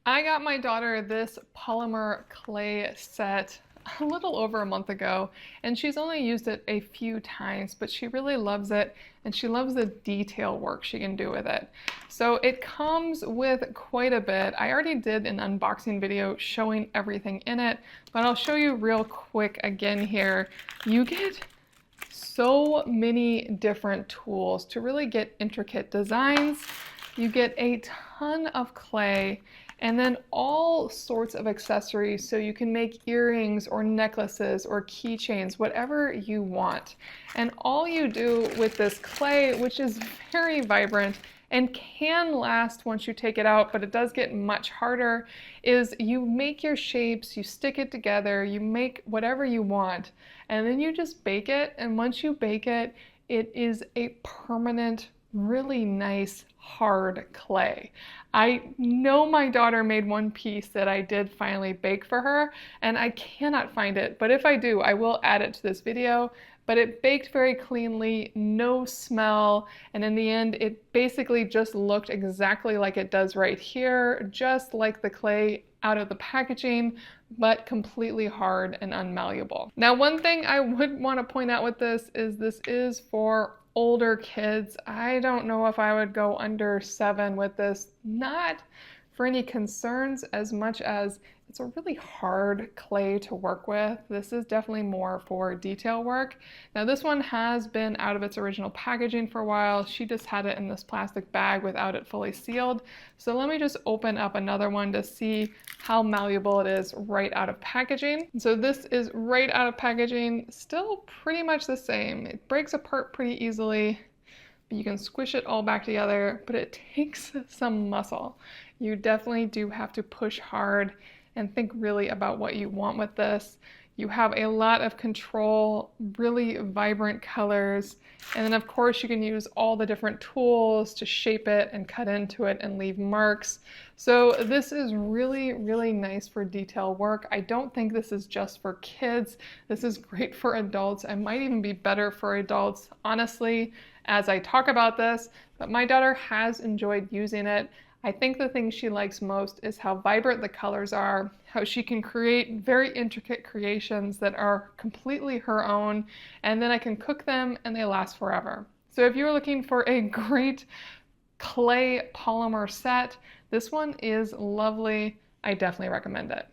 I got my daughter this polymer clay set a little over a month ago, and she's only used it a few times, but she really loves it, and she loves the detail work she can do with it. So it comes with quite a bit. I already did an unboxing video showing everything in it, but I'll show you real quick again here. You get so many different tools to really get intricate designs. You get a ton of clay, and then all sorts of accessories, so you can make earrings or necklaces or keychains, whatever you want. And all you do with this clay, which is very vibrant and can last once you take it out, but it does get much harder, is you make your shapes, you stick it together, you make whatever you want, and then you just bake it. And once you bake it, it is a permanent, really nice hard clay. I know my daughter made one piece that I did finally bake for her, and I cannot find it, but if I do, I will add it to this video. But it baked very cleanly, no smell, and in the end it basically just looked exactly like it does right here, just like the clay out of the packaging, but completely hard and unmalleable. Now, one thing I would want to point out with this is for older kids. I don't know if I would go under 7 with this, not for any concerns as much as it's a really hard clay to work with. This is definitely more for detail work. Now this one has been out of its original packaging for a while. She just had it in this plastic bag without it fully sealed. So let me just open up another one to see how malleable it is right out of packaging. So this is right out of packaging, still pretty much the same. It breaks apart pretty easily. You can squish it all back together, but it takes some muscle. You definitely do have to push hard and think really about what you want with this. You have a lot of control, really vibrant colors, and then of course you can use all the different tools to shape it and cut into it and leave marks. So this is really, really nice for detail work. I don't think this is just for kids. This is great for adults. It might even be better for adults, honestly, as I talk about this, but my daughter has enjoyed using it. I think the thing she likes most is how vibrant the colors are, how she can create very intricate creations that are completely her own, and then I can cook them and they last forever. So if you're looking for a great clay polymer set, this one is lovely. I definitely recommend it.